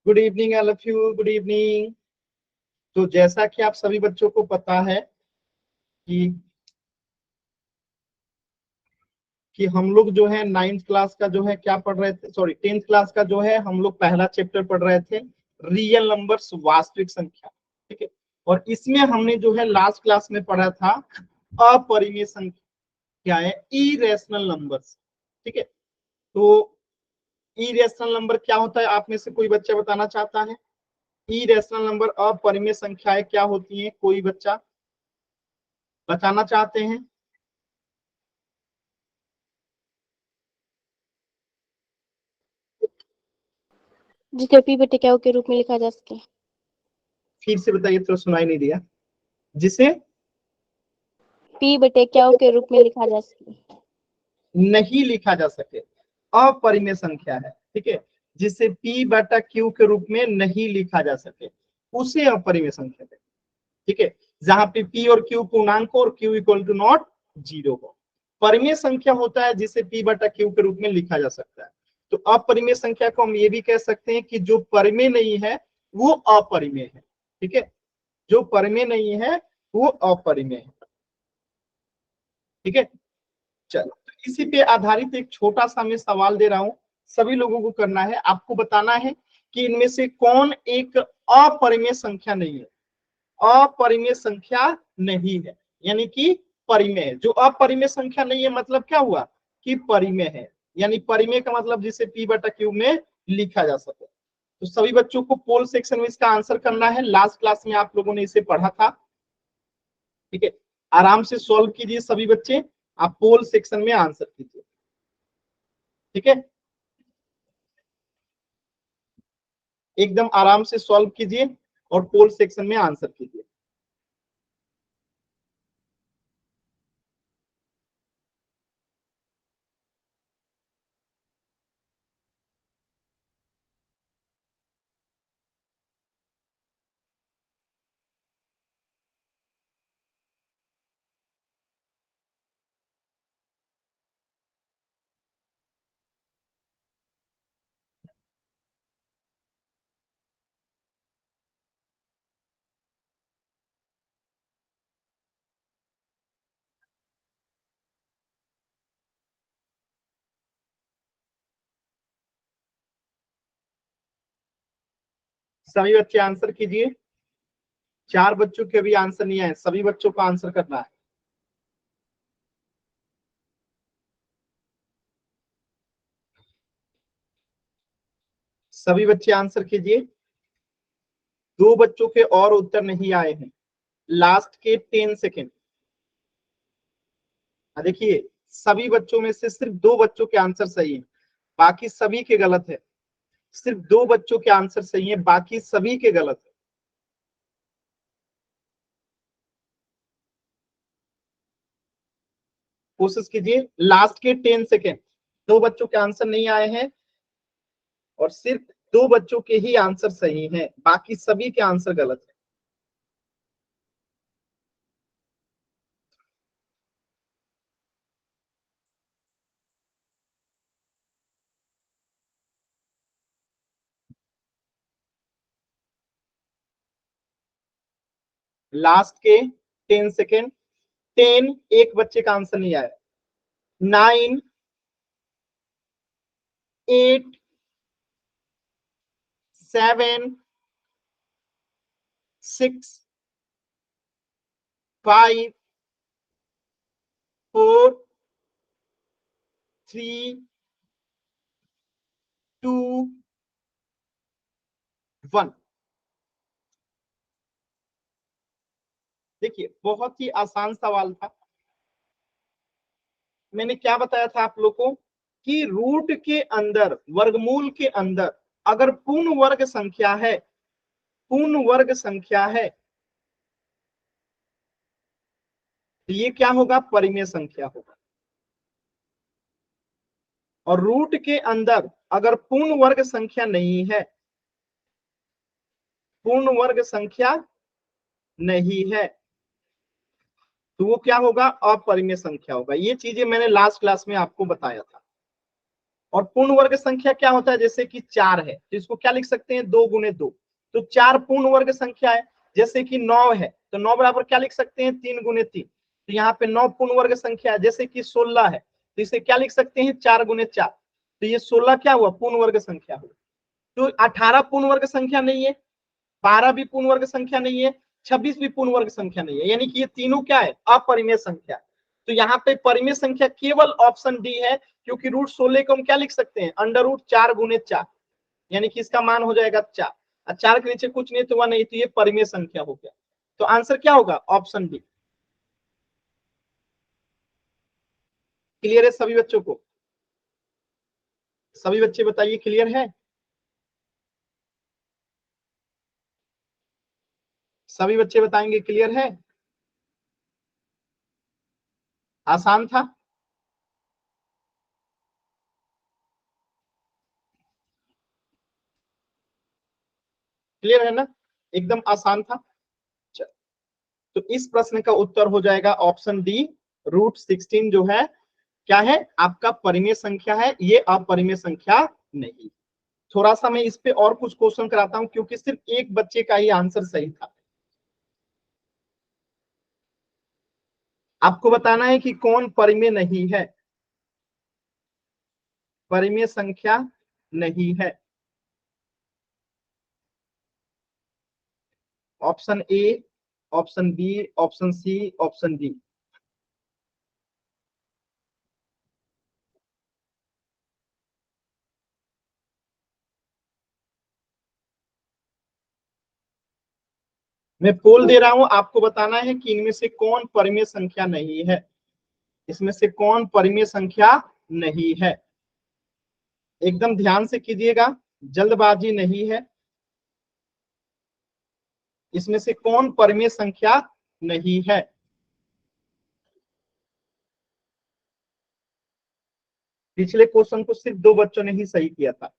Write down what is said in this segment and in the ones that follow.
Good evening all of you, good evening. तो जैसा कि आप सभी बच्चों को पता है कि हम लोग जो है 9th क्लास का जो है क्या पढ़ रहे थे, सॉरी 10th क्लास का जो है हम लोग पहला चैप्टर पढ़ रहे थे, रियल नंबर्स, वास्तविक संख्या। ठीक है। और इसमें हमने जो है लास्ट क्लास में पढ़ा था अपरिमेय संख्या है, इरेशनल नंबर्स। ठीक है। तो इरेशनल नंबर क्या होता है, आप में से कोई बच्चा बताना चाहता है? इरेशनल नंबर, अपरिमेय संख्याएं क्या होती हैं? कोई बच्चा बताना चाहते हैं? जिसे पी बटे क्या के रूप में लिखा जा सके। फिर से बताइए, तो सुनाई नहीं दिया। जिसे पी बटे क्या के रूप में लिखा जा सके। नहीं लिखा जा सके, अपरिमेय संख्या है। ठीक है। जिसे P बटा Q के रूप में नहीं लिखा जा सके उसे अपरिमेय संख्या है। ठीक है। जहां पे P और Q पूर्णांक हो और Q इक्वल टू नॉट 0 हो। परिमेय संख्या होता है जिसे P बटा Q के रूप में लिखा जा सकता है। तो अपरिमेय संख्या को हम ये भी कह सकते हैं कि जो परिमेय नहीं है वो अपरिमेय है। ठीक है। जो परिमेय नहीं है वो अपरिमेय है। ठीक है। चलो, तो इसी पे आधारित एक छोटा सा मैं सवाल दे रहा हूं, सभी लोगों को करना है। आपको बताना है कि इनमें से कौन एक अपरिमेय संख्या नहीं है। अपरिमेय संख्या नहीं है यानी कि परिमेय है। जो अपरिमेय संख्या नहीं है मतलब क्या हुआ कि परिमेय है, यानी परिमेय का मतलब जिसे P बटा Q में लिखा जा सके। तो सभी बच्चों को पोल सेक्शन में इसका आंसर करना है। लास्ट क्लास में आप लोगों ने इसे पढ़ा था। ठीक है। आराम से सॉल्व कीजिए सभी बच्चे, आप पोल सेक्शन में आंसर कीजिए। ठीक है। एकदम आराम से सॉल्व कीजिए और पोल सेक्शन में आंसर कीजिए। सभी बच्चे आंसर कीजिए। 4 बच्चों के भी आंसर नहीं आए, सभी बच्चों को आंसर करना है। सभी बच्चे आंसर कीजिए। 2 बच्चों के और उत्तर नहीं आए हैं। लास्ट के 10 सेकेंड। देखिए, सभी बच्चों में से सिर्फ 2 बच्चों के आंसर सही है, बाकी सभी के गलत है। सिर्फ 2 बच्चों के आंसर सही है, बाकी सभी के गलत है। कोशिश कीजिए। लास्ट के 10 सेकेंड। 2 बच्चों के आंसर नहीं आए हैं और सिर्फ 2 बच्चों के ही आंसर सही हैं, बाकी सभी के आंसर गलत है। लास्ट के 10 सेकेंड। 10, एक बच्चे का आंसर नहीं आया। 9, 8, 7, 6, 5, 4, 3, 2, 1। देखिए, बहुत ही आसान सवाल था। मैंने क्या बताया था आप लोग को कि रूट के अंदर, वर्गमूल के अंदर अगर पूर्ण वर्ग संख्या है, पूर्ण वर्ग संख्या है, तो ये क्या होगा? परिमेय संख्या होगा। और रूट के अंदर अगर पूर्ण वर्ग संख्या नहीं है, पूर्ण वर्ग संख्या नहीं है, तो वो क्या होगा? अपरिमेय संख्या होगा। ये चीजें मैंने लास्ट क्लास में आपको बताया था। और पूर्ण वर्ग संख्या क्या होता है, जैसे कि 4 है तो इसको क्या लिख सकते हैं, 2 गुने 2। तो 4 पूर्ण वर्ग संख्या है। जैसे कि 9 है तो 9 बराबर क्या लिख सकते हैं, 3 गुने 3। तो यहाँ पे 9 पूर्ण वर्ग संख्या है। जैसे कि 16 है तो इसे क्या लिख सकते हैं, 4 गुने 4। तो ये 16 क्या हुआ, पूर्ण वर्ग संख्या हुआ। तो 18 पूर्ण वर्ग संख्या नहीं है, 12 भी पूर्ण वर्ग संख्या नहीं है, 26 भी पूर्ण वर्ग संख्या नहीं है, यानी कि ये तीनों क्या है, अपरिमेय संख्या। तो यहाँ पे परिमेय संख्या केवल ऑप्शन डी है, क्योंकि रूट 16 को हम क्या लिख सकते हैं, अंडर रूट 4 गुने 4, यानी कि इसका मान हो जाएगा 4। और 4 के नीचे कुछ नहीं तो 1 नहीं, तो ये परिमेय संख्या हो गया। तो आंसर क्या होगा, ऑप्शन डी। क्लियर है सभी बच्चों को? सभी बच्चे बताइए क्लियर है? सभी बच्चे बताएंगे क्लियर है? आसान था? क्लियर है ना, एकदम आसान था। तो इस प्रश्न का उत्तर हो जाएगा ऑप्शन डी, रूट 16 जो है क्या है, आपका परिमेय संख्या है, ये अपरिमेय संख्या नहीं। थोड़ा सा मैं इस पे और कुछ क्वेश्चन कराता हूं, क्योंकि सिर्फ एक बच्चे का ही आंसर सही था। आपको बताना है कि कौन परिमेय नहीं है, परिमेय संख्या नहीं है। Option A, option B, option C, option D. मैं पोल दे रहा हूं, आपको बताना है कि इनमें से कौन परिमेय संख्या नहीं है, इसमें से कौन परिमेय संख्या नहीं है। एकदम ध्यान से कीजिएगा, जल्दबाजी नहीं है। इसमें से कौन परिमेय संख्या नहीं है। पिछले क्वेश्चन को सिर्फ 2 बच्चों ने ही सही किया था।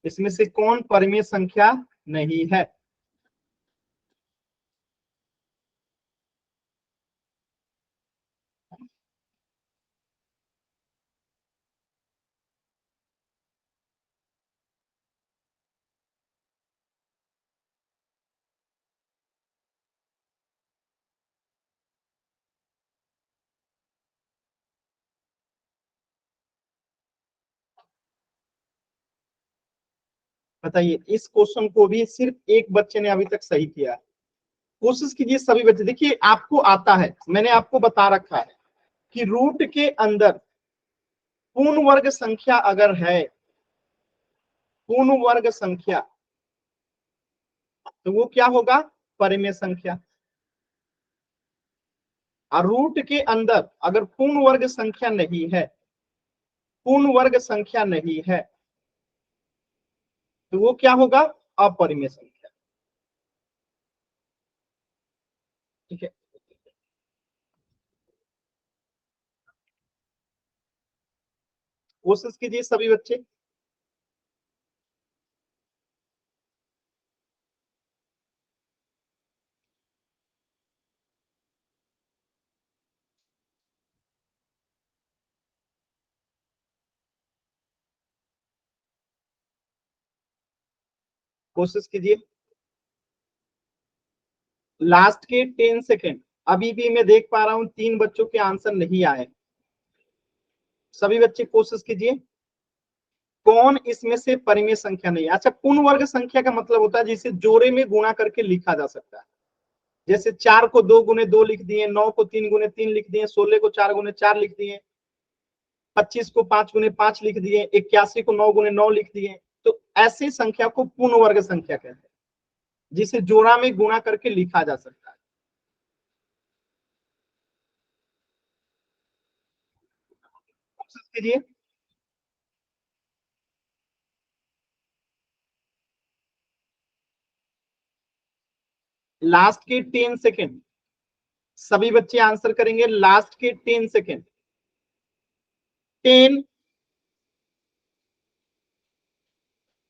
इसमें से कौन परिमेय संख्या नहीं है। बताइए, इस क्वेश्चन को भी सिर्फ एक बच्चे ने अभी तक सही किया है। कोशिश कीजिए सभी बच्चे, देखिए आपको आता है, मैंने आपको बता रखा है कि रूट के अंदर पूर्ण वर्ग संख्या अगर है, पूर्ण वर्ग संख्या, तो वो क्या होगा, परिमेय संख्या। और रूट के अंदर अगर पूर्ण वर्ग संख्या नहीं है, पूर्ण वर्ग संख्या नहीं है, तो वो क्या होगा, अपरिमेय संख्या। ठीक है, कोशिश कीजिए सभी बच्चे। कोशिश कीजिए, लास्ट के 10 सेकेंड। अभी भी मैं देख पा रहा हूं 3 बच्चों के आंसर नहीं आए। सभी बच्चे कोशिश कीजिए, कौन इसमें से परिमेय संख्या नहीं है। अच्छा, पूर्ण वर्ग संख्या का मतलब होता है जिसे जोड़े में गुणा करके लिखा जा सकता है। जैसे 4 को 2 गुने 2 लिख दिए, 9 को 3 गुने 3 लिख दिए, 16 को 4 गुने 4 लिख दिए, 25 को 5 गुने 5 लिख दिए, 81 को 9 गुने 9 लिख दिए। तो ऐसी संख्या को पूर्ण वर्ग संख्या कहते हैं, जिसे जोड़ा में गुणा करके लिखा जा सकता है। कोशिश कीजिए, लास्ट के 10 सेकेंड, सभी बच्चे आंसर करेंगे लास्ट के 10 सेकेंड। 10,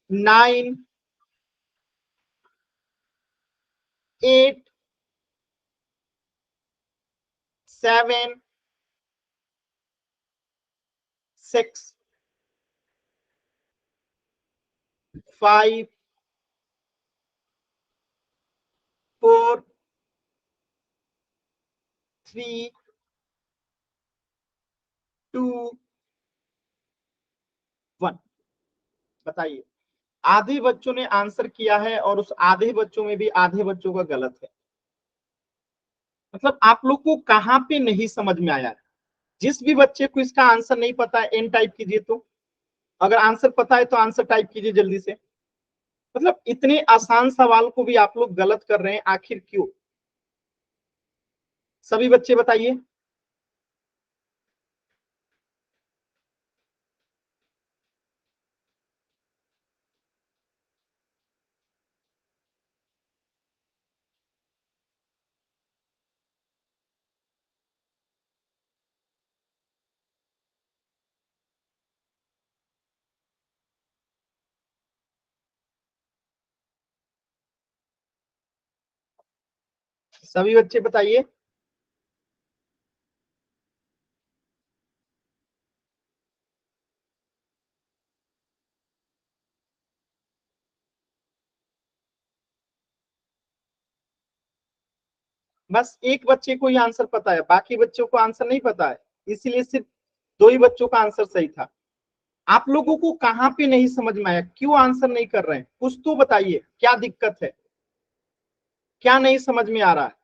9, 8, 7, 6 5 4 3 2 1। बताइए, आधे बच्चों ने आंसर किया है और उस आधे बच्चों में भी आधे बच्चों का गलत है। मतलब आप लोग को कहां पे नहीं समझ में आया है? जिस भी बच्चे को इसका आंसर नहीं पता है एन टाइप कीजिए, तो अगर आंसर पता है तो आंसर टाइप कीजिए जल्दी से। मतलब इतने आसान सवाल को भी आप लोग गलत कर रहे हैं, आखिर क्यों? सभी बच्चे बताइए। सभी बच्चे बताइए। बस एक बच्चे को ही आंसर पता है, बाकी बच्चों को आंसर नहीं पता है, इसीलिए सिर्फ 2 ही बच्चों का आंसर सही था। आप लोगों को कहां पे नहीं समझ में आया? क्यों आंसर नहीं कर रहे हैं? कुछ तो बताइए, क्या दिक्कत है? क्या नहीं समझ में आ रहा है?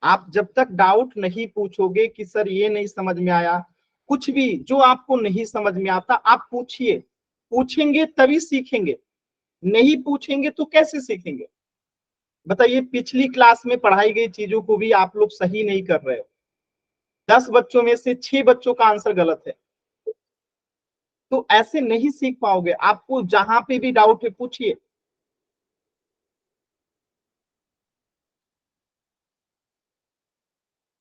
आप जब तक डाउट नहीं पूछोगे कि सर ये नहीं समझ में आया, कुछ भी जो आपको नहीं समझ में आता आप पूछिए। पूछेंगे तभी सीखेंगे, नहीं पूछेंगे तो कैसे सीखेंगे? बताइए, पिछली क्लास में पढ़ाई गई चीजों को भी आप लोग सही नहीं कर रहे हो। 10 बच्चों में से 6 बच्चों का आंसर गलत है। तो ऐसे नहीं सीख पाओगे। आपको जहां पे भी डाउट है पूछिए।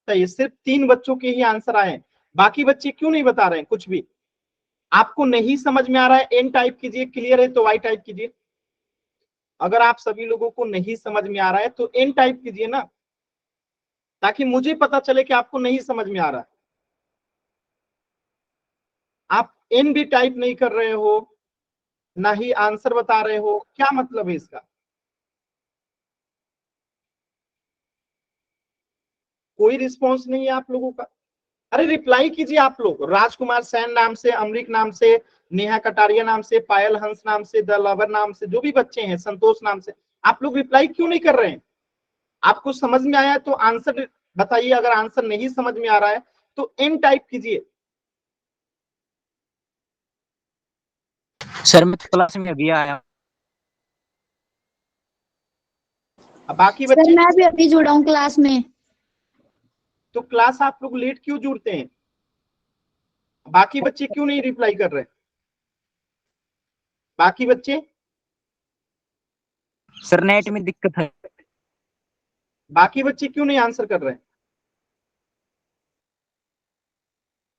तो ये सिर्फ 3 बच्चों के ही आंसर आए हैं, बाकी बच्चे क्यों नहीं बता रहे हैं कुछ भी? आपको नहीं समझ में आ रहा है, एन टाइप कीजिए, क्लियर है तो वाई टाइप कीजिए। अगर आप सभी लोगों को नहीं समझ में आ रहा है तो एन टाइप कीजिए ना, ताकि मुझे पता चले कि आपको नहीं समझ में आ रहा है। आप एन भी टाइप नहीं कर रहे हो, ना ही आंसर बता रहे हो, क्या मतलब है इसका? कोई रिस्पॉन्स नहीं है आप लोगों का। अरे रिप्लाई कीजिए आप लोग, राजकुमार सैन नाम से, अमरीक नाम से, नेहा कटारिया नाम से, पायल हंस नाम से, द लवर नाम से, जो भी बच्चे हैं, संतोष नाम से, आप लोग रिप्लाई क्यों नहीं कर रहे हैं? आपको समझ में आया तो आंसर बताइए, अगर आंसर नहीं समझ में आ रहा है तो एन टाइप कीजिए। सर मैं क्लास में अभी आया। अब बाकी सर बच्चे, मैं भी अभी जुड़ा हूँ क्लास में। तो क्लास आप लोग लेट क्यों जुड़ते हैं? बाकी बच्चे क्यों नहीं रिप्लाई कर रहे? बाकी बच्चे, सर नेट में दिक्कत है। बाकी बच्चे क्यों नहीं आंसर कर रहे हैं?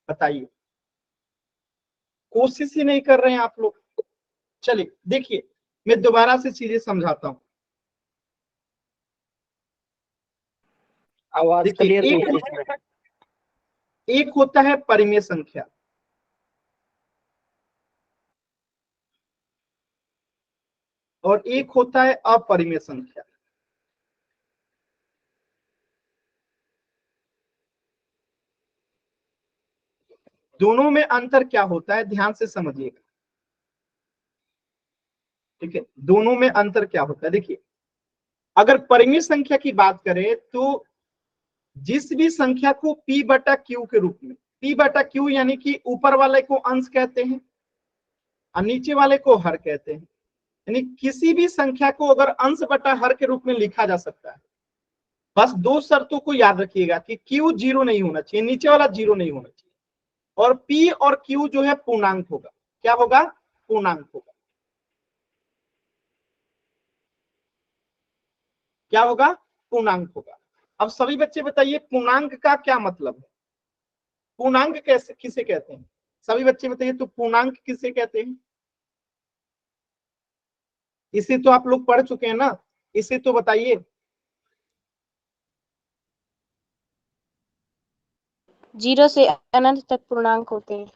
बताइए, कोशिश ही नहीं कर रहे हैं आप लोग। चलिए देखिए, मैं दोबारा से चीजें समझाता हूं। आवाज देखिए, क्लियर नहीं है। एक होता है परिमेय संख्या, और एक होता है अपरिमेय संख्या। दोनों में अंतर क्या होता है, ध्यान से समझिएगा। ठीक है, दोनों में अंतर क्या होता है? देखिए, अगर परिमेय संख्या की बात करें तो जिस भी संख्या को p बटा क्यू के रूप में, p बटा क्यू यानी कि ऊपर वाले को अंश कहते हैं और नीचे वाले को हर कहते हैं, यानी किसी भी संख्या को अगर अंश बटा हर के रूप में लिखा जा सकता है। बस 2 शर्तों को याद रखिएगा कि क्यू 0 नहीं होना चाहिए, नीचे वाला 0 नहीं होना चाहिए, और p और q जो है पूर्णांक होगा। क्या होगा? पूर्णांक होगा। क्या होगा? पूर्णांक होगा। अब सभी बच्चे बताइए, पूर्णांक का क्या मतलब है? पूर्णांक कैसे किसे कहते हैं? सभी बच्चे बताइए, तो पूर्णांक किसे कहते हैं? इसे तो आप लोग पढ़ चुके हैं ना, इसे तो बताइए। 0 से अनंत तक पूर्णांक होते हैं।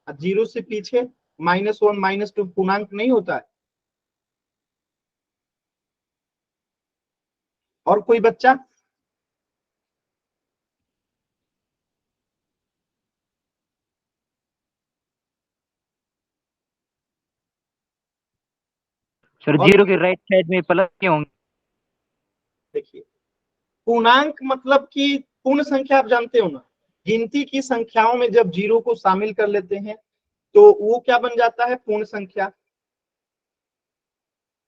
0 से पीछे -1 -2 पूर्णांक नहीं होता है। और कोई बच्चा? सर और 0 के राइट साइड में प्लस के होंगे। देखिए, पूर्णांक मतलब कि पूर्ण संख्या आप जानते हो ना, गिनती की संख्याओं में जब 0 को शामिल कर लेते हैं तो वो क्या बन जाता है? पूर्ण संख्या।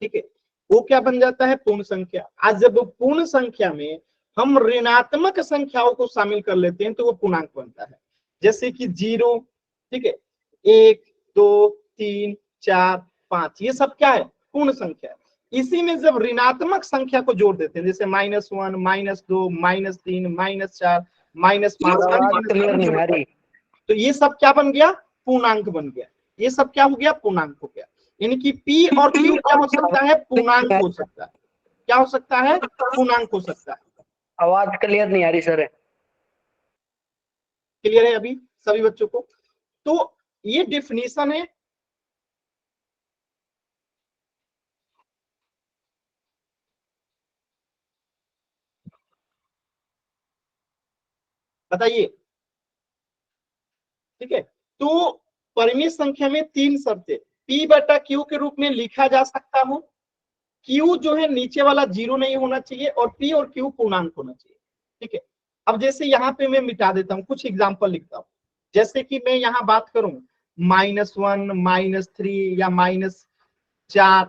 ठीक है, वो क्या बन जाता है? पूर्ण संख्या। आज जब पूर्ण संख्या में हम ऋणात्मक संख्याओं को शामिल कर लेते हैं तो वो पूर्णांक बनता है। जैसे कि 0, ठीक है, 1 2 3 4 5, ये सब क्या है? पूर्ण संख्या है। इसी में जब ऋणात्मक संख्या को जोड़ देते हैं, जैसे -1 -2 -3 -4 -5, तो ये सब क्या बन गया? पूर्णांक बन गया। ये सब क्या हो गया? पूर्णांक हो गया। यानी कि P और Q क्या हो सकता है? पूर्णांक हो सकता है। क्या हो सकता है? पूर्णांक हो सकता है। आवाज क्लियर नहीं आ रही सर। क्लियर है अभी सभी बच्चों को? तो ये डेफिनेशन है। बताइए। ठीक है, तो परिमेय संख्या में 3 शर्तें P बटा Q के रूप में लिखा जा सकता हो। Q जो है नीचे वाला 0 नहीं होना चाहिए और P और Q पूर्णांक होना चाहिए। ठीक है, अब जैसे यहाँ पे मैं मिटा देता हूँ, कुछ एग्जांपल लिखता हूँ। जैसे कि मैं यहाँ बात करूं -1 -3 या -4,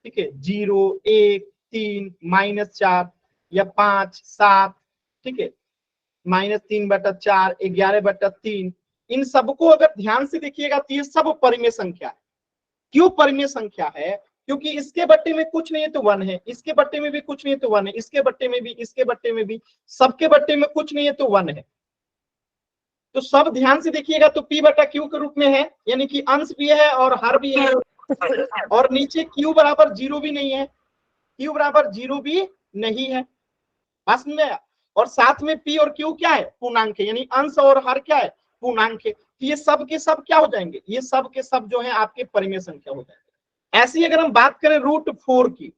ठीक है, 0 1 3 -4 या 5 7, ठीक है, -3/4 11/3, इन सबको अगर ध्यान से देखिएगा तो ये सब परिमेय संख्या है। क्यों परिमेय संख्या है? क्योंकि इसके बट्टे में कुछ नहीं है तो 1 है, इसके बट्टे में भी कुछ नहीं है तो 1 है, इसके बट्टे में भी, इसके बट्टे में भी, सबके बट्टे में कुछ नहीं है तो 1 है। तो सब ध्यान से देखिएगा तो P बटा Q के रूप में है, यानी कि अंश भी है और हर भी है। और नीचे Q बराबर 0 भी नहीं है, Q बराबर 0 भी नहीं है। बात समझ में आया? और साथ में P और Q क्या है? पूर्णांक है, यानी अंश और हर क्या है? पूर्णांक है। तो ये सब के सब क्या हो जाएंगे? ये सब के सब जो है आपके परिमेय संख्या हो जाएंगे। ऐसे ही अगर हम बात करें √4 की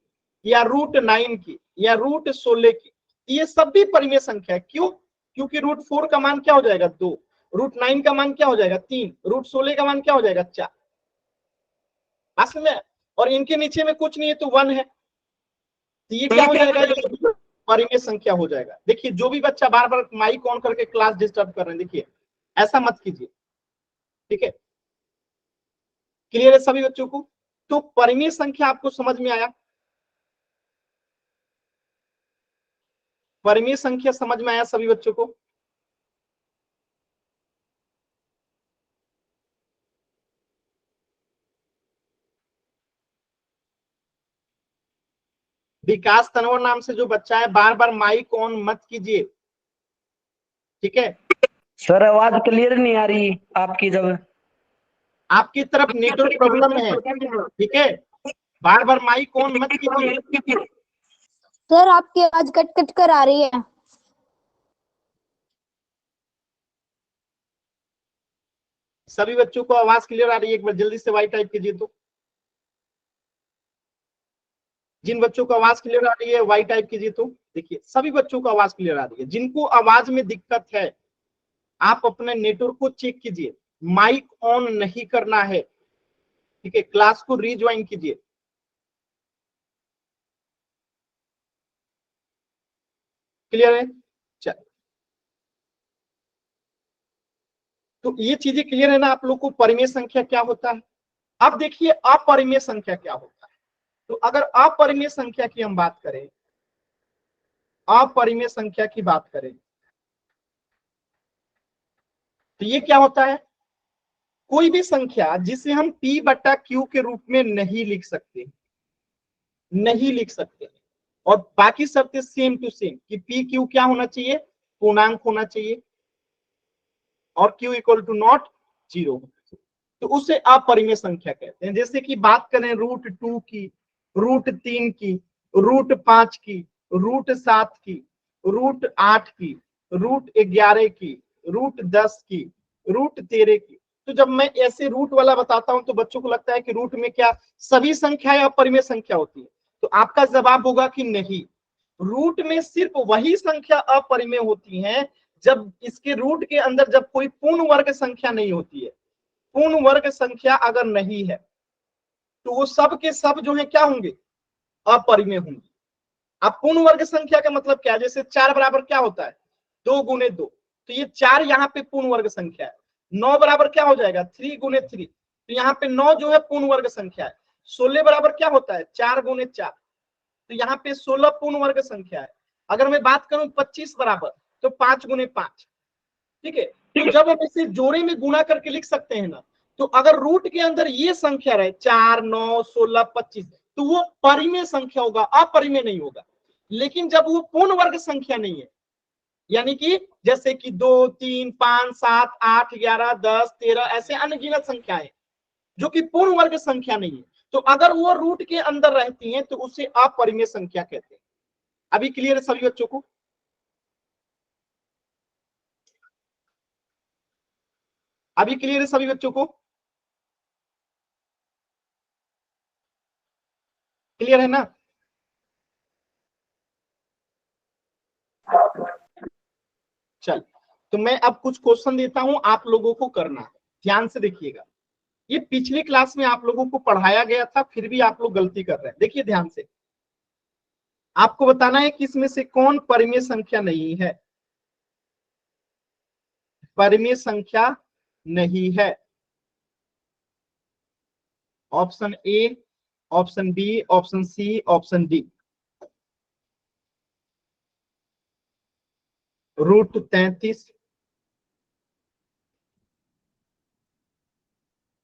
या √9 की या √16 की, ये सब भी परिमेय संख्या है। क्यों? क्योंकि √4 का मान क्या हो जाएगा? 2, √9 का मान क्या हो जाएगा? 3, √16 का मान क्या हो जाएगा? 4। बात में, और इनके नीचे में कुछ नहीं है तो 1 है। तो ये क्या हो जाएगा? ये परिमेय संख्या हो जाएगा। देखिए, जो भी बच्चा बार बार माइक ऑन करके क्लास डिस्टर्ब कर रहे हैं, देखिए ऐसा मत कीजिए। ठीक है, क्लियर है सभी बच्चों को? तो परिमेय संख्या आपको समझ में आया? परिमेय संख्या समझ में आया सभी बच्चों को? विकास तनवर नाम से जो बच्चा है, बार बार माइक ऑन मत कीजिए। ठीक है, सर आवाज क्लियर नहीं आ रही आपकी। जब आपकी तरफ नेटवर्क प्रॉब्लम है, ठीक है, बार बार माइक ऑन मत कीजिए। सर आपकी आवाज कट कट कर आ रही है। सभी बच्चों को आवाज क्लियर आ रही है? एक बार जल्दी से वाई टाइप कीजिए। तो जिन बच्चों को आवाज क्लियर आ रही है वाई टाइप कीजिए। तो देखिए, सभी बच्चों को आवाज क्लियर आ रही है। जिनको आवाज में दिक्कत है, आप अपने नेटवर्क को चेक कीजिए, माइक ऑन नहीं करना है। ठीक है, क्लास को रीज्वाइन कीजिए। क्लियर है? चल, तो ये चीजें क्लियर है ना आप लोग को? परिमेय संख्या क्या होता है? अब देखिए अपरिमेय संख्या क्या होता है। तो अगर अपरिमेय संख्या की हम बात करें, अपरिमेय संख्या की बात करें, तो ये क्या होता है? कोई भी संख्या जिसे हम P बटा Q के रूप में नहीं लिख सकते, नहीं लिख सकते, और बाकी शर्तें सेम टू सेम कि P Q क्या होना चाहिए? पूर्णांक होना चाहिए, और Q इक्वल टू नॉट 0 होना चाहिए, तो उसे अपरिमेय संख्या कहते हैं। जैसे कि बात करें √2 की, √3 की, √5 की, √7 की, √8 की, √11 की, √10 की, √13 की। तो जब मैं ऐसे रूट वाला बताता हूं तो बच्चों को लगता है कि रूट में क्या सभी संख्या या अपरिमेय संख्या होती है, तो आपका जवाब होगा कि नहीं, रूट में सिर्फ वही संख्या अपरिमेय होती है जब इसके रूट के अंदर जब कोई पूर्ण वर्ग संख्या नहीं होती है। पूर्ण वर्ग संख्या अगर नहीं है तो वो सब के सब जो है क्या होंगे, अपरिमेय होंगे। अब पूर्ण वर्ग संख्या का मतलब क्या है, जैसे 4 बराबर क्या होता है, 2 गुने 2, तो ये 4 यहाँ पे पूर्ण वर्ग संख्या है। 9 बराबर क्या हो जाएगा, 3 गुने 3, तो यहाँ पे 9 जो है पूर्ण वर्ग संख्या है। 16 बराबर क्या होता है, 4 गुने 4, तो यहाँ पे 16 पूर्ण वर्ग संख्या है। अगर मैं बात करूं 25 बराबर, तो 5 गुने 5, ठीक है। तो जब हम इसे जोड़े में गुणा करके लिख सकते हैं ना, तो अगर रूट के अंदर ये संख्या रहे 4, 9, 16, 25, तो वो परिमेय संख्या होगा, अपरिमेय नहीं होगा। लेकिन जब वो पूर्ण वर्ग संख्या नहीं है, यानी कि जैसे कि 2, 3, 5, 7, 8, 11, 10, 13 ऐसे अनगिनत संख्याएं जो कि पूर्ण वर्ग संख्या नहीं है, तो अगर वो रूट के अंदर रहती हैं तो उसे अपरिमेय संख्या कहते हैं। अभी क्लियर है सभी बच्चों को? अभी क्लियर है सभी बच्चों को? क्लियर है ना? चल, तो मैं अब कुछ क्वेश्चन देता हूं, आप लोगों को करना है, ध्यान से देखिएगा। ये पिछली क्लास में आप लोगों को पढ़ाया गया था, फिर भी आप लोग गलती कर रहे हैं। देखिए ध्यान से, आपको बताना है कि इसमें से कौन परिमेय संख्या नहीं है। परिमेय संख्या नहीं है। Option A, option B, option C, option D. √33,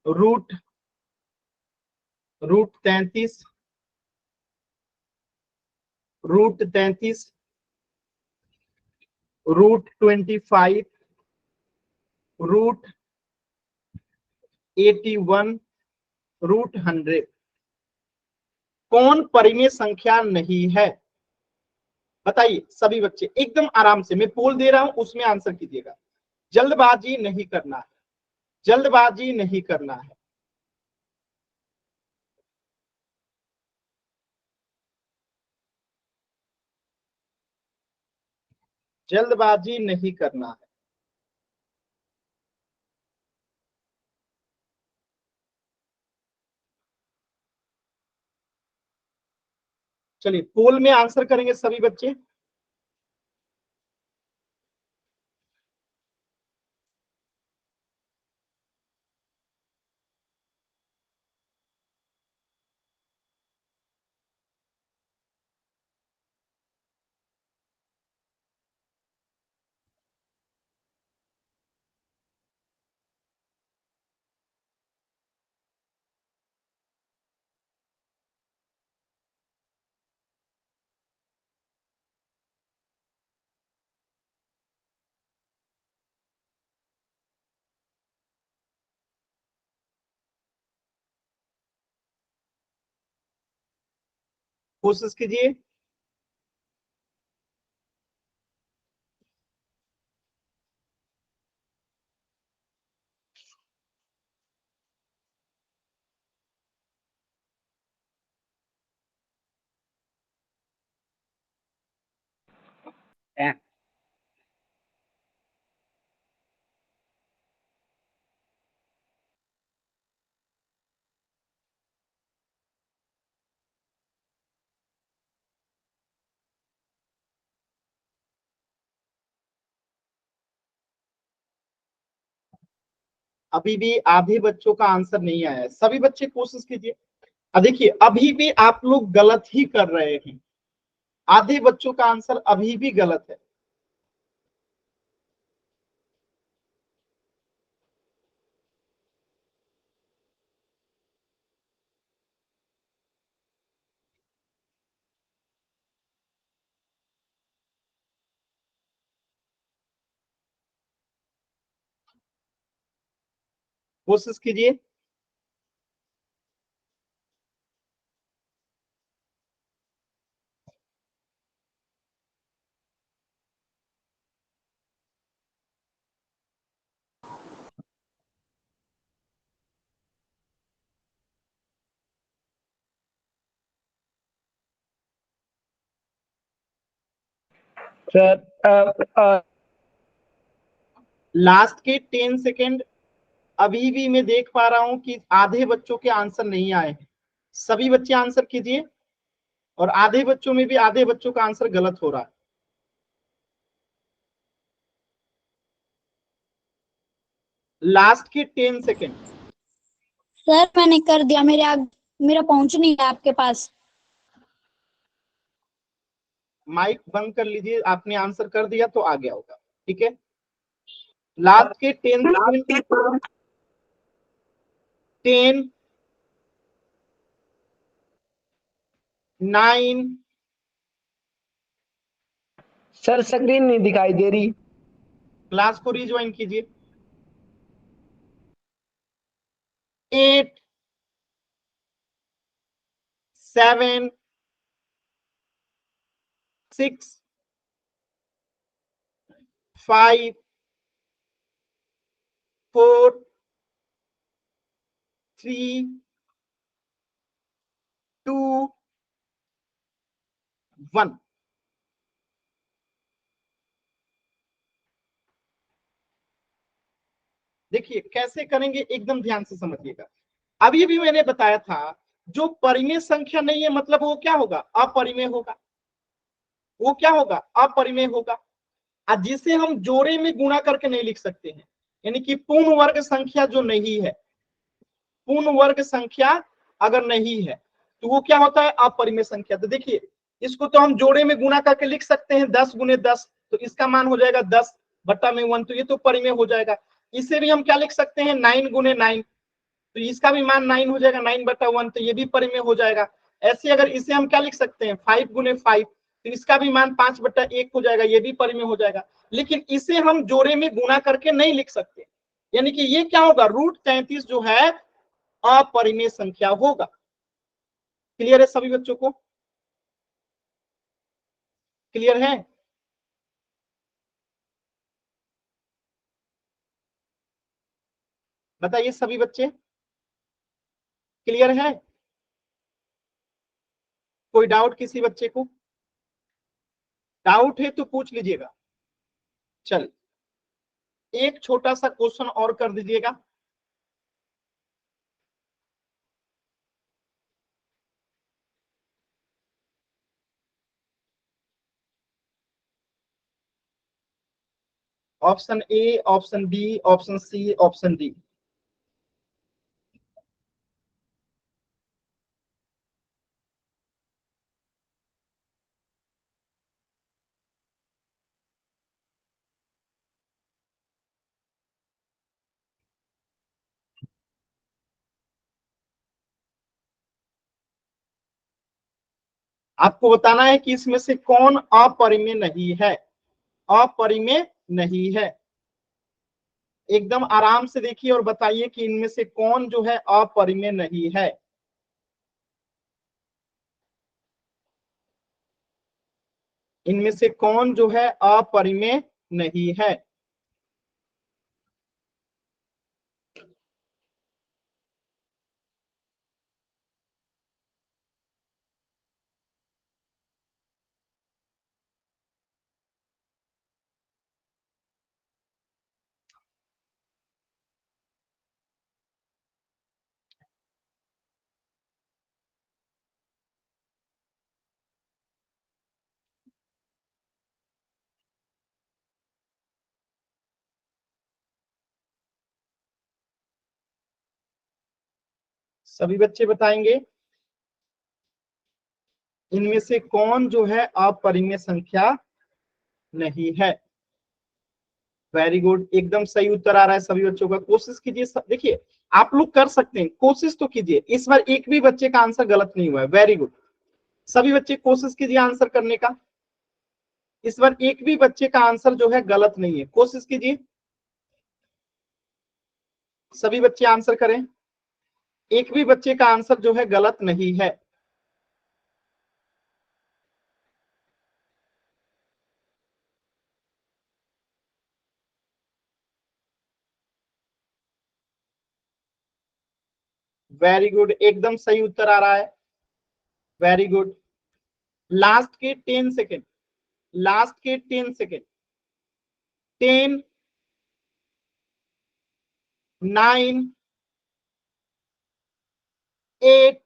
root √33, √33, √25, √81, √100। कौन परिमेय संख्या नहीं है, बताइए सभी बच्चे एकदम आराम से, मैं पोल दे रहा हूं उसमें आंसर कीजिएगा। जल्दबाजी नहीं करना है, जल्दबाजी नहीं करना है। जल्दबाजी नहीं करना है। चलिए पोल में आंसर करेंगे सभी बच्चे। कोशिश कीजिए। अभी भी आधे बच्चों का आंसर नहीं आया है, सभी बच्चे कोशिश कीजिए। अब देखिए अभी भी आप लोग गलत ही कर रहे हैं, आधे बच्चों का आंसर अभी भी गलत है। कोशिश कीजिए। सर लास्ट के 10 सेकेंड अभी भी मैं देख पा रहा हूं कि आधे बच्चों के आंसर नहीं आए हैं। सभी बच्चे आंसर कीजिए, और आधे बच्चों में भी आधे बच्चों का आंसर गलत हो रहा है। लास्ट के 10 सेकेंड। सर मैंने कर दिया, मेरा पहुंच नहीं है आपके पास। माइक बंद कर लीजिए, आपने आंसर कर दिया तो आ गया होगा। ठीक है, लास्ट के 10 सेकेंड। 10, 9, सर स्क्रीन नहीं दिखाई दे रही। क्लास को रिज्वाइन कीजिए। 8, 7, 6, 5, 4, 3, 2, 1। देखिए कैसे करेंगे, एकदम ध्यान से समझिएगा। अभी भी मैंने बताया था, जो परिमेय संख्या नहीं है मतलब वो क्या होगा, अपरिमेय होगा। वो क्या होगा, अपरिमेय होगा। और जिसे हम जोड़े में गुणा करके नहीं लिख सकते हैं, यानी कि पूर्ण वर्ग संख्या जो नहीं है, पूर्ण वर्ग संख्या अगर नहीं है तो वो क्या होता है, अपरिमेय संख्या। तो देखिए इसको तो हम जोड़े में गुणा करके लिख सकते हैं, 10 गुने 10, तो इसका मान हो जाएगा 10 बट्टा में 1, तो ये तो परिमेय हो जाएगा। इसे भी हम क्या लिख सकते हैं, 9 गुने 9, तो इसका भी मान 9 हो जाएगा, 9 बटा 1, तो ये भी परिमेय हो जाएगा। ऐसे अगर इसे हम क्या लिख सकते हैं, 5 गुने 5, तो इसका भी मान 5 बटा 1 हो जाएगा, ये भी परिमेय हो जाएगा। लेकिन इसे हम जोड़े में गुणा करके नहीं लिख सकते, यानी कि ये क्या होगा, √33 जो है अपरिमेय संख्या होगा। क्लियर है सभी बच्चों को, क्लियर है? बताइए सभी बच्चे, क्लियर है? कोई डाउट किसी बच्चे को? डाउट है तो पूछ लीजिएगा। चलिए एक छोटा सा क्वेश्चन और कर दीजिएगा। Option A, option B, option C, option D. आपको बताना है कि इसमें से कौन अपरिमेय नहीं है, अपरिमेय नहीं है। एकदम आराम से देखिए और बताइए कि इनमें से कौन जो है अपरिमेय नहीं है। इनमें से कौन जो है अपरिमेय नहीं है। सभी बच्चे बताएंगे इनमें से कौन जो है अपरिमेय संख्या नहीं है। वेरी गुड, एकदम सही उत्तर आ रहा है सभी बच्चों का। कोशिश कीजिए, देखिए आप लोग कर सकते हैं, कोशिश तो कीजिए। इस बार एक भी बच्चे का आंसर गलत नहीं हुआ है। वेरी गुड, सभी बच्चे कोशिश कीजिए आंसर करने का। इस बार एक भी बच्चे का आंसर जो है गलत नहीं है, कोशिश कीजिए सभी बच्चे आंसर करें। एक भी बच्चे का आंसर जो है गलत नहीं है। वेरी गुड, एकदम सही उत्तर आ रहा है। वेरी गुड, लास्ट के 10 सेकेंड। लास्ट के 10 सेकेंड, 10, 9, 8,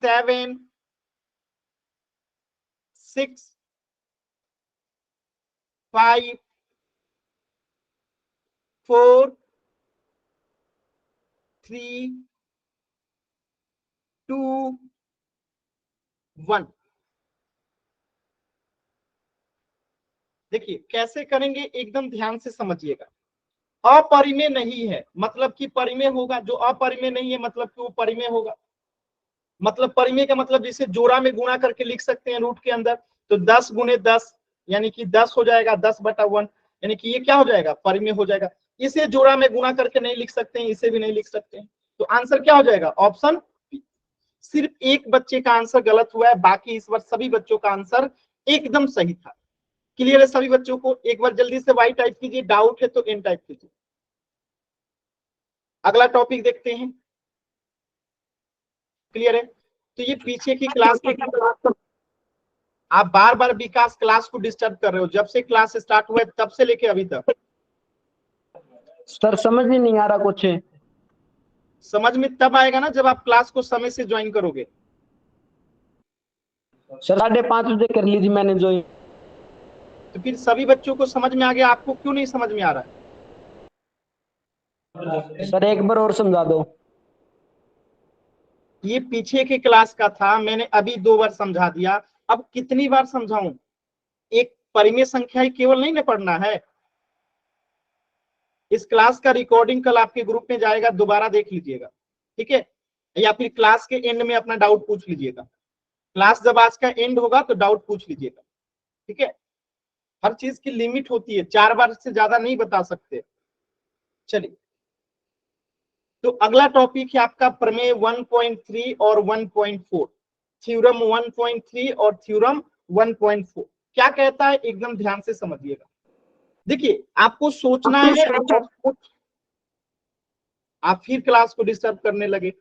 7, 6, 5, 4, 3, 2, 1। देखिए कैसे करेंगे, एकदम ध्यान से समझिएगा। अपरिमेय नहीं है मतलब कि परिमेय होगा, जो अपरिमेय नहीं है मतलब कि वो परिमेय होगा। मतलब परिमेय का मतलब जिसे जोड़ा में गुणा करके लिख सकते हैं रूट के अंदर, तो 10 गुने 10 यानी कि 10 हो जाएगा, 10/1 यानी कि ये क्या हो जाएगा, परिमेय हो जाएगा। इसे जोड़ा में गुणा करके नहीं लिख सकते हैं, इसे भी नहीं लिख सकते हैं, तो आंसर क्या हो जाएगा, ऑप्शन। सिर्फ एक बच्चे का आंसर गलत हुआ है, बाकी इस बार सभी बच्चों का आंसर एकदम सही था। क्लियर है सभी बच्चों को? एक बार जल्दी से वाई टाइप कीजिए, डाउट है तो एन टाइप कीजिए। अगला टॉपिक देखते हैं। क्लियर है? तो ये पीछे की क्लास के, आप बार बार विकास क्लास को डिस्टर्ब कर रहे हो, जब से क्लास स्टार्ट हुआ है तब से लेके अभी तक। सर समझ ही नहीं आ रहा कुछ। समझ में तब आएगा ना जब आप क्लास को समय से ज्वाइन करोगे। सर 5:30 बजे कर लीजिए मैंने ज्वाइन। तो फिर सभी बच्चों को समझ में आ गया, आपको क्यों नहीं समझ में आ रहा है? सर एक बार और समझा दो। ये पीछे के क्लास का था, मैंने अभी 2 बार समझा दिया, अब कितनी बार समझाऊं? एक परिमेय संख्या ही केवल नहीं ना पढ़ना है। इस क्लास का रिकॉर्डिंग कल आपके ग्रुप में जाएगा, दोबारा देख लीजिएगा, ठीक है? या फिर क्लास के एंड में अपना डाउट पूछ लीजिएगा। क्लास जब आज का एंड होगा तो डाउट पूछ लीजिएगा, ठीक है? हर चीज की लिमिट होती है, 4 बार से ज्यादा नहीं बता सकते। चलिए, तो अगला टॉपिक है आपका प्रमेय 1.3 और 1.4, थ्योरम 1.3 और थ्योरम 1.4। क्या कहता है एकदम ध्यान से समझिएगा। देखिए आपको सोचना है, आप फिर क्लास को डिस्टर्ब करने लगे।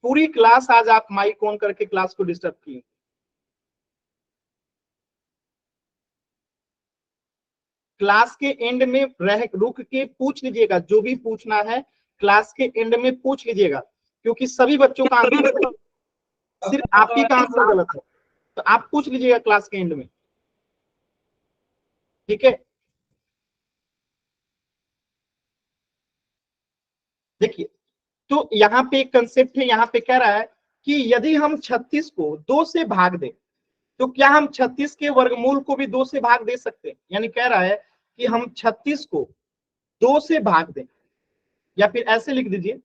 पूरी क्लास आज आप माइक ऑन करके क्लास को डिस्टर्ब किए। क्लास के एंड में रुक के पूछ लीजिएगा, जो भी पूछना है क्लास के एंड में पूछ लीजिएगा, क्योंकि सभी बच्चों का आंसर, सिर्फ आप ही का आंसर गलत है, तो आप पूछ लीजिएगा क्लास के एंड में, ठीक है? देखिए, तो यहाँ पे एक कंसेप्ट है, यहाँ पे कह रहा है कि यदि हम 36 को 2 से भाग दें तो क्या हम 36 के वर्गमूल को भी 2 से भाग दे सकते हैं? यानी कह रहा है कि हम 36 को 2 से भाग दें, या फिर ऐसे लिख दीजिए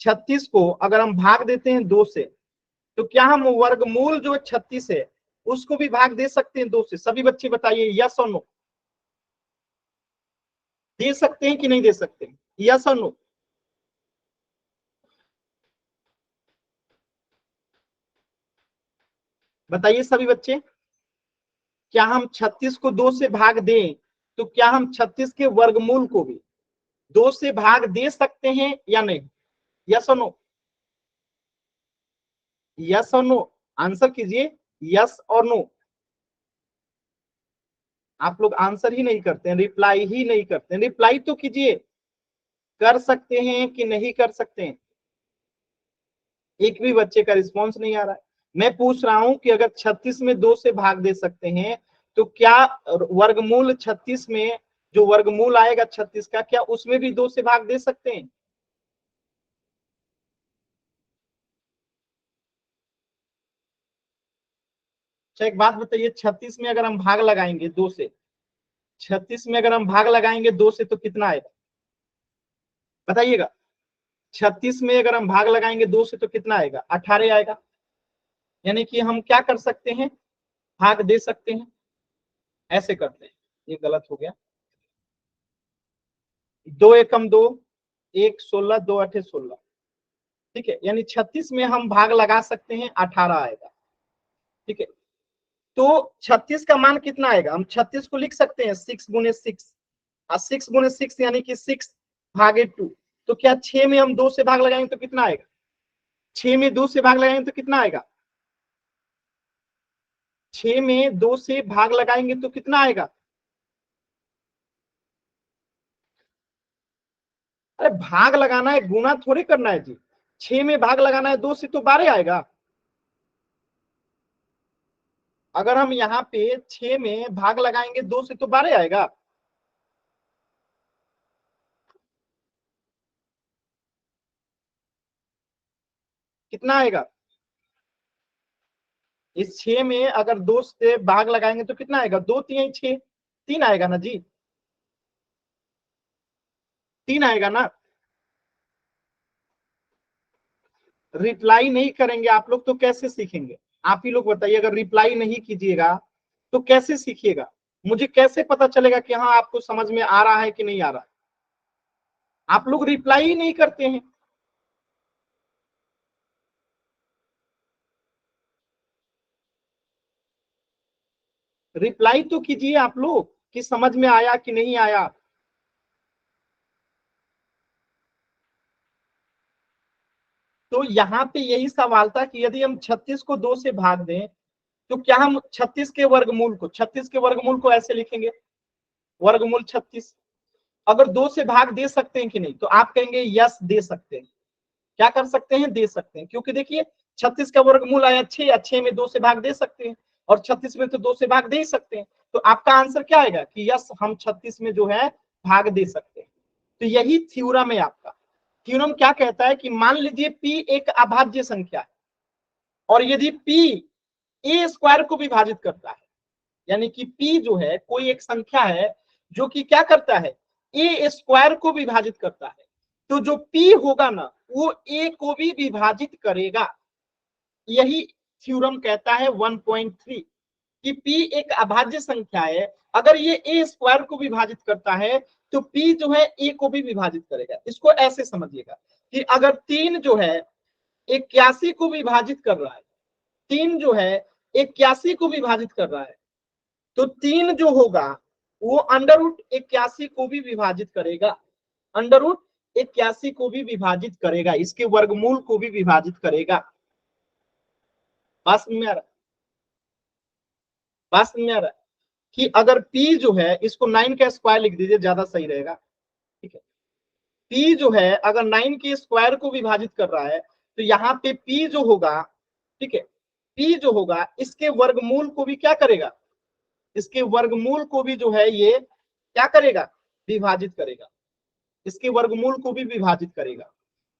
36 को अगर हम भाग देते हैं 2 से, तो क्या हम वर्गमूल जो 36 है उसको भी भाग दे सकते हैं 2 से? सभी बच्चे बताइए, यस और नो। दे सकते हैं कि नहीं दे सकते? यस और नो। बताइए सभी बच्चे, क्या हम 36 को 2 से भाग दें तो क्या हम 36 के वर्गमूल को भी 2 से भाग दे सकते हैं या नहीं? यस और नो, यस और नो, आंसर कीजिए, यस और नो। आप लोग आंसर ही नहीं करते हैं, रिप्लाई ही नहीं करते हैं। रिप्लाई तो कीजिए, कर सकते हैं कि नहीं कर सकते हैं? एक भी बच्चे का रिस्पॉन्स नहीं आ रहा है। मैं पूछ रहा हूं कि अगर 36 में 2 से भाग दे सकते हैं तो क्या वर्गमूल 36 में जो वर्गमूल आएगा 36 का, क्या उसमें भी 2 से भाग दे सकते हैं? अच्छा एक बात बताइए, 36 में अगर हम भाग लगाएंगे 2 से, 36 में अगर हम भाग लगाएंगे 2 से तो कितना आएगा? बताइएगा। 36 में अगर हम भाग लगाएंगे 2 से तो कितना आएगा? 18 आएगा। यानी कि हम क्या कर सकते हैं, भाग दे सकते हैं। ऐसे करते हैं, ये गलत हो गया। 2 एकम 2, 1 16, 2 8 16, ठीक है? यानी 36 में हम भाग लगा सकते हैं, 18 आएगा, ठीक है? तो 36 का मान कितना आएगा? हम 36 को लिख सकते हैं 6 गुने 6, और 6 गुने 6 यानी कि 6 भागे 2। तो क्या 6 में हम 2 से भाग लगाएंगे तो कितना आएगा? 6 में 2 से भाग लगाएंगे तो कितना आएगा? 6 में 2 से भाग लगाएंगे तो कितना आएगा? अरे भाग लगाना है, गुना थोड़ी करना है जी। 6 में भाग लगाना है 2 से तो 12 आएगा। अगर हम यहाँ पे 6 में भाग लगाएंगे 2 से तो 12 आएगा। कितना आएगा? इस 6 में अगर 2 से भाग लगाएंगे तो कितना आएगा? 2 3 6, 3 आएगा ना जी, 3 आएगा ना। रिप्लाई नहीं करेंगे आप लोग तो कैसे सीखेंगे? आप ही लोग बताइए, अगर रिप्लाई नहीं कीजिएगा तो कैसे सीखिएगा? मुझे कैसे पता चलेगा कि हाँ आपको समझ में आ रहा है कि नहीं आ रहा है? आप लोग रिप्लाई ही नहीं करते हैं। रिप्लाई तो कीजिए आप लोग कि समझ में आया कि नहीं आया। तो यहाँ पे यही सवाल था कि यदि हम 36 को 2 से भाग दें तो क्या हम 36 के वर्गमूल को ऐसे लिखेंगे, वर्गमूल 36। अगर 2 से भाग दे सकते हैं कि नहीं, तो आप कहेंगे यस दे सकते हैं। क्या कर सकते हैं? दे सकते हैं, क्योंकि देखिए 36 का वर्गमूल आया 6, 6 में 2 से भाग दे सकते हैं और 36 में तो 2 से भाग दे ही सकते हैं। तो आपका आंसर क्या आएगा कि यस हम 36 में जो है भाग दे सकते हैं। तो यही थ्योरम है आपका। थ्योरम क्या कहता है कि मान लीजिए p एक अभाज्य संख्या है और यदि p a स्क्वायर को विभाजित करता है, यानी कि p जो है कोई एक संख्या है जो कि क्या करता है, a स्क्वायर को विभाजित करता है, तो जो p होगा ना वो a को भी विभाजित करेगा। यही थ्योरम कहता है 1.3 कि p एक अभाज्य संख्या है, अगर ये a स्क्वायर को विभाजित करता है तो p जो है a को भी विभाजित करेगा। इसको ऐसे समझिएगा कि अगर 3 जो है 81 को विभाजित कर रहा है, 3 जो है 81 को विभाजित कर रहा है, तो 3 जो होगा वो अंडर रूट 81 को भी विभाजित करेगा, अंडर रूट 81 को भी विभाजित करेगा, इसके वर्गमूल को भी विभाजित करेगा। बात में आ रहा, बात में आ रहा कि अगर p जो है, इसको 9 का स्क्वायर लिख दीजिए ज्यादा सही रहेगा, ठीक है। p जो है अगर 9 के स्क्वायर को विभाजित कर रहा है तो यहाँ पे p जो होगा, ठीक है, p जो होगा इसके वर्गमूल को भी क्या करेगा, इसके वर्गमूल को भी जो है ये क्या करेगा, विभाजित करेगा, इसके वर्गमूल को भी विभाजित करेगा।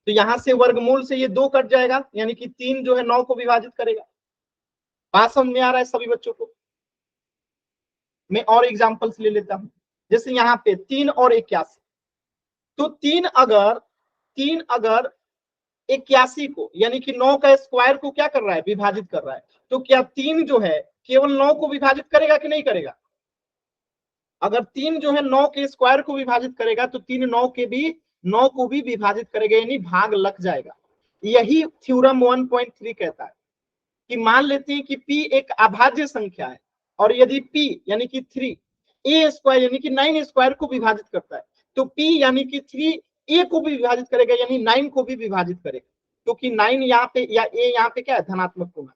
तो यहां से वर्गमूल से ये 2 कट जाएगा, यानी कि 3 जो है 9 को विभाजित करेगा। बात समझ में आ रहा है सभी बच्चों को? मैं और एग्जांपल्स ले लेता हूं, जैसे यहाँ पे 3 और 81, तो 3 अगर 81 को यानी कि 9 का स्क्वायर को क्या कर रहा है, विभाजित कर रहा है, तो क्या 3 जो है केवल 9 को विभाजित करेगा कि नहीं करेगा? अगर 3 जो है 9 के स्क्वायर को विभाजित करेगा तो 3 9 को भी विभाजित करेगा, यानी भाग लग जाएगा। यही थ्योरम 1.3 कहता है कि मान लेते हैं कि p एक अभाज्य संख्या है और यदि p यानी कि 3 a स्क्वायर यानी कि 9 स्क्वायर को विभाजित करता है, तो p यानी कि 3 a को भी विभाजित करेगा, यानी 9 को भी विभाजित करेगा, क्योंकि 9 यहाँ पे या a यहाँ पे क्या है, धनात्मक पूर्ण।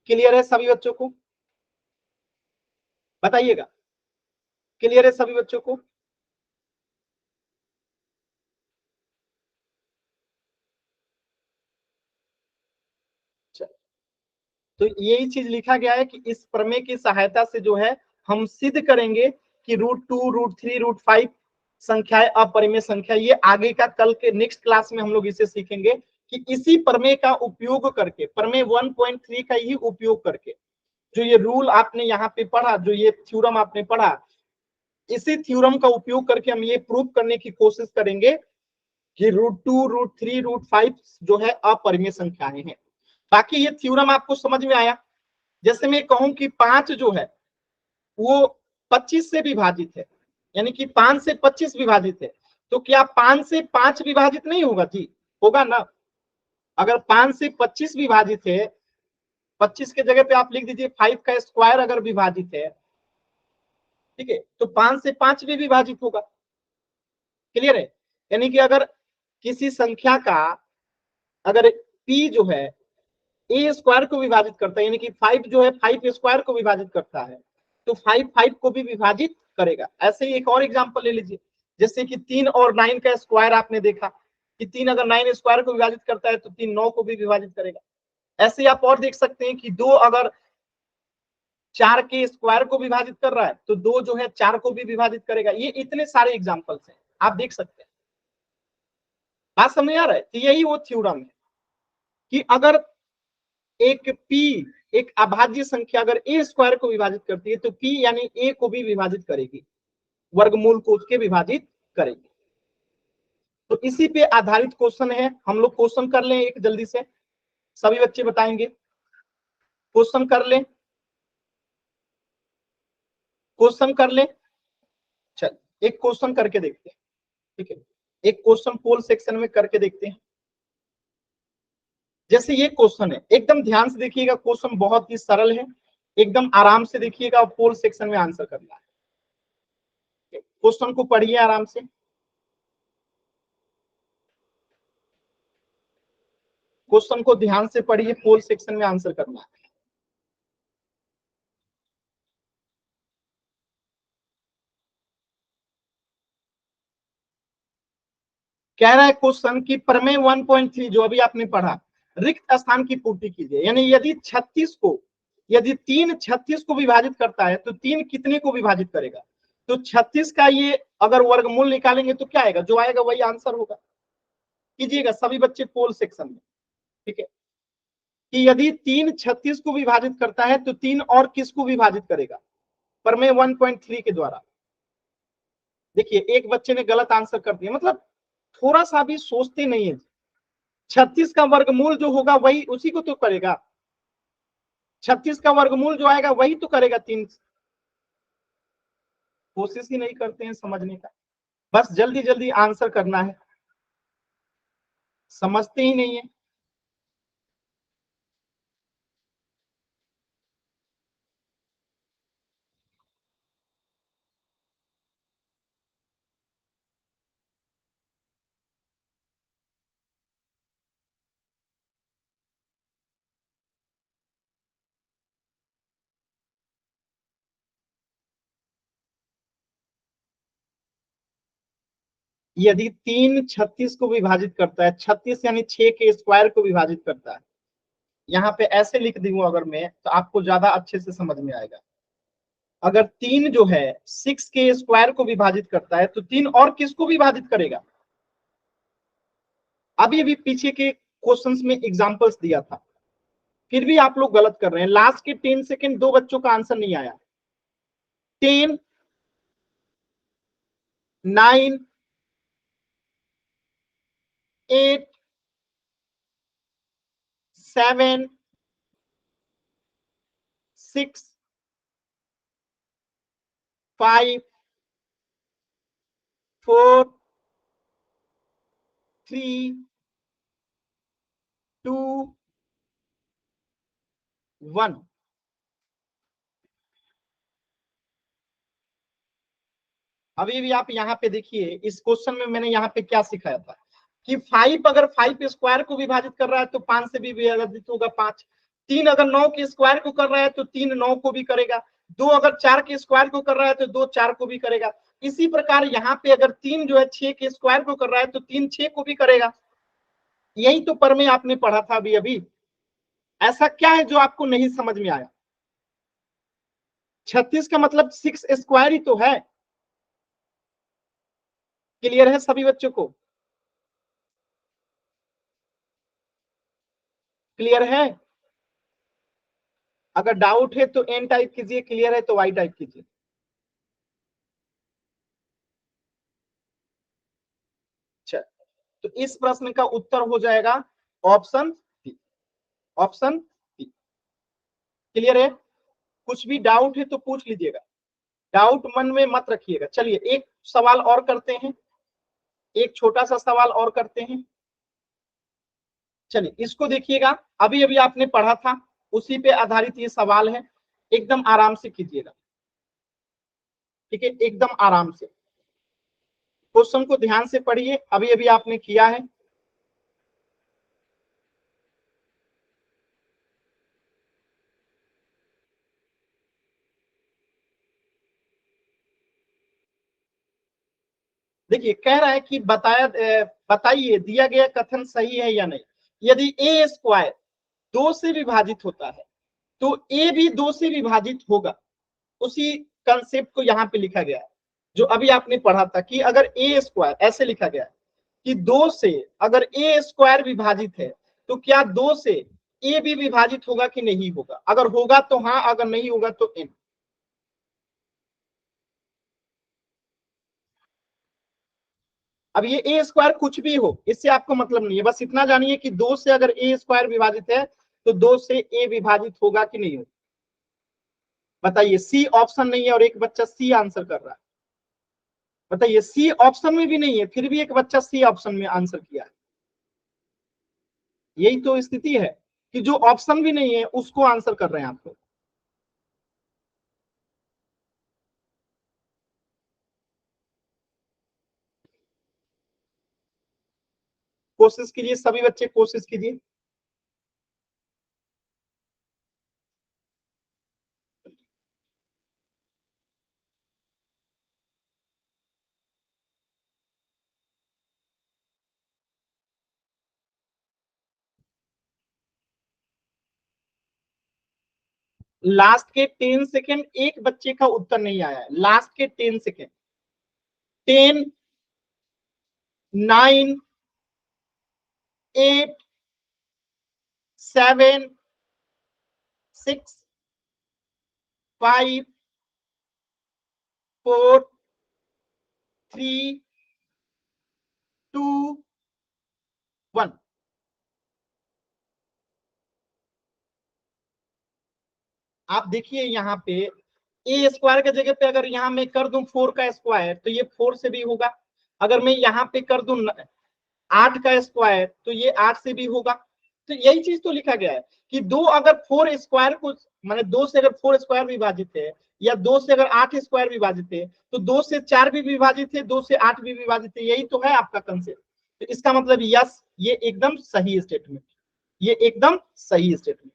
क्लियर है सभी बच्चों को? बताइएगा, क्लियर है सभी बच्चों को? तो यही चीज लिखा गया है कि इस प्रमेय की सहायता से जो है हम सिद्ध करेंगे कि √2, √3, √5 संख्याएं अपरिमेय संख्या। ये आगे का कल के नेक्स्ट क्लास में हम लोग इसे सीखेंगे कि इसी प्रमेय का उपयोग करके, प्रमेय 1.3 का ही उपयोग करके, जो ये रूल आपने यहाँ पे पढ़ा, जो ये थ्योरम आपने पढ़ा, इसी थ्योरम का उपयोग करके हम ये प्रूव करने की कोशिश करेंगे कि √2, √3, √5 जो है अपरिमेय संख्याएं हैं। बाकी ये थ्योरम आपको समझ में आया? जैसे मैं कहूं कि 5 जो है वो 25 से विभाजित है, यानी कि 5 से 25 विभाजित है, तो क्या 5 से 5 विभाजित नहीं होगा जी? होगा ना। अगर 5 से 25 विभाजित है, 25 के जगह पे आप लिख दीजिए 5 का स्क्वायर अगर विभाजित है, ठीक है, तो 5 से 5 भी विभाजित होगा। क्लियर है? यानी कि अगर किसी संख्या का अगर p जो है ए स्क्वायर को विभाजित करता है, यानी कि 5 जो है 5 स्क्वायर को विभाजित करता है, तो 5 5 को भी विभाजित करेगा। ऐसे ही एक और एग्जांपल ले लीजिए, जैसे कि 3 और 9 का स्क्वायर आपने देखा कि 3 अगर 9 स्क्वायर को विभाजित करता है तो 3 9 को भी विभाजित करेगा। ऐसे ही आप और देख सकते हैं कि 2 अगर 4 के स्क्वायर को विभाजित कर रहा है तो 2 जो है 4 को भी विभाजित करेगा। ये इतने सारे एग्जांपल्स हैं, आप देख सकते हैं। बात समझ आ रहा है? तो यही वो थ्योरम है कि अगर एक p एक अभाज्य संख्या अगर a स्क्वायर को विभाजित करती है तो p यानी a को भी विभाजित करेगी, वर्गमूल को उसके विभाजित करेगी। तो इसी पे आधारित क्वेश्चन है, हम लोग क्वेश्चन कर लें एक जल्दी से, सभी बच्चे बताएंगे, क्वेश्चन कर लें, क्वेश्चन कर लें। चल एक क्वेश्चन करके देखते हैं, ठीक है, एक क्वेश्चन पोल सेक्शन में करके देखते हैं। जैसे ये क्वेश्चन है, एकदम ध्यान से देखिएगा, क्वेश्चन बहुत ही सरल है, एकदम आराम से देखिएगा, पोल सेक्शन में आंसर करना है। क्वेश्चन को पढ़िए आराम से, क्वेश्चन को ध्यान से पढ़िए, पोल सेक्शन में आंसर करना है। कह रहा है क्वेश्चन की प्रमेय 1.3 जो अभी आपने पढ़ा, रिक्त स्थान की पूर्ति कीजिए। यानी यदि 36 को, यदि 3 36 को विभाजित करता है तो 3 कितने को विभाजित करेगा? तो 36 का ये अगर वर्गमूल निकालेंगे तो क्या आएगा? जो आएगा वही आंसर होगा। कीजिएगा सभी बच्चे पोल सेक्शन में, ठीक है, कि यदि 3 36 को विभाजित करता है तो 3 और किसको विभाजित करेगा? प्रमेय 1.3 के द्वारा। देखिए एक बच्चे ने गलत आंसर कर दिया, मतलब थोड़ा सा भी सोचते नहीं है। 36 का वर्गमूल जो होगा वही उसी को तो करेगा, 36 का वर्गमूल जो आएगा वही तो करेगा 3। कोशिश ही नहीं करते हैं समझने का, बस जल्दी जल्दी आंसर करना है, समझते ही नहीं है। यदि 3 36 को विभाजित करता है, 36 यानी 6 के स्क्वायर को विभाजित करता है, यहाँ पे ऐसे लिख दूंगा अगर मैं, तो आपको ज्यादा अच्छे से समझ में आएगा। अगर 3 जो है 6 के स्क्वायर को विभाजित करता है तो 3 और किसको विभाजित करेगा? अभी अभी पीछे के क्वेश्चंस में एग्जांपल्स दिया था, फिर भी आप लोग गलत कर रहे हैं। लास्ट के 10 सेकंड 2 बच्चों का आंसर नहीं आया। 10 9 8 7 6 5 4 3 2 1। अभी भी आप यहाँ पे देखिए, इस क्वेश्चन में मैंने यहाँ पे क्या सिखाया था कि 5 अगर 5 स्क्वायर को विभाजित कर रहा है तो 5 से भी विभाजित होगा 5। 3 अगर 9 के स्क्वायर को कर रहा है तो 3 9 को भी करेगा। 2 अगर 4 के स्क्वायर को कर रहा है तो 2 4 को भी करेगा। इसी प्रकार यहाँ पे अगर 3 जो है 6 के स्क्वायर को कर रहा है तो 3 6 को भी करेगा। यही तो प्रमेय आपने पढ़ा था अभी अभी। ऐसा क्या है जो आपको नहीं समझ में आया? 36 का मतलब 6 स्क्वायर ही तो है। क्लियर है सभी बच्चों को? क्लियर है? अगर डाउट है तो एन टाइप कीजिए, क्लियर है तो वाई टाइप कीजिए। चल, तो इस प्रश्न का उत्तर हो जाएगा option D, option D. Clear है? कुछ भी डाउट है तो पूछ लीजिएगा, डाउट मन में मत रखिएगा। चलिए एक सवाल और करते हैं, एक छोटा सा सवाल और करते हैं। चलिए इसको देखिएगा, अभी अभी आपने पढ़ा था उसी पे आधारित ये सवाल है, एकदम आराम से कीजिएगा, ठीक है, एकदम आराम से। क्वेश्चन को ध्यान से पढ़िए, अभी अभी आपने किया है। देखिए कह रहा है कि बताइए दिया गया कथन सही है या नहीं। यदि ए स्क्वायर 2 से विभाजित होता है तो ए भी 2 से विभाजित होगा। उसी कंसेप्ट को यहाँ पे लिखा गया है जो अभी आपने पढ़ा था कि अगर ए स्क्वायर ऐसे लिखा गया है कि 2 से अगर ए स्क्वायर विभाजित है तो क्या 2 से ए भी विभाजित होगा कि नहीं होगा। अगर होगा तो हाँ, अगर नहीं होगा तो एन। अब ये ए स्क्वायर कुछ भी हो इससे आपको मतलब नहीं है, बस इतना जानिए कि 2 से अगर ए स्क्वायर विभाजित है तो 2 से ए विभाजित होगा कि नहीं होगा। बताइए, सी ऑप्शन नहीं है और एक बच्चा सी आंसर कर रहा है। बताइए, सी ऑप्शन में भी नहीं है फिर भी एक बच्चा सी ऑप्शन में आंसर किया है। यही तो स्थिति है कि जो ऑप्शन भी नहीं है उसको आंसर कर रहे हैं आप लोग। कोशिश कीजिए, सभी बच्चे कोशिश कीजिए। लास्ट के 10 सेकेंड एक बच्चे का उत्तर नहीं आया है। लास्ट के 10 सेकेंड, 10, 9, 8, 7, 6, 5, 4, 3, 2, 1। आप देखिए यहाँ पे ए स्क्वायर के जगह पे अगर यहाँ मैं कर दूं 4 का स्क्वायर तो ये 4 से भी होगा। अगर मैं यहाँ पे कर दूं 8 का स्क्वायर तो ये 8 से भी होगा। तो यही चीज तो लिखा गया है कि 2 अगर 4 स्क्वायर को माने 2 से अगर 4 स्क्वायर विभाजित है या 2 से अगर 8 स्क्वायर विभाजित है तो 2 से 4 भी विभाजित है, 2 से 8 भी विभाजित है। यही तो है आपका कंसेप्ट। तो इसका मतलब यस, ये एकदम सही स्टेटमेंट, ये एकदम सही स्टेटमेंट।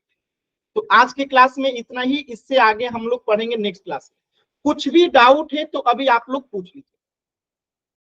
तो आज के क्लास में इतना ही। इससे आगे हम लोग पढ़ेंगे नेक्स्ट क्लास में। कुछ भी डाउट है तो अभी आप लोग पूछ लीजिए।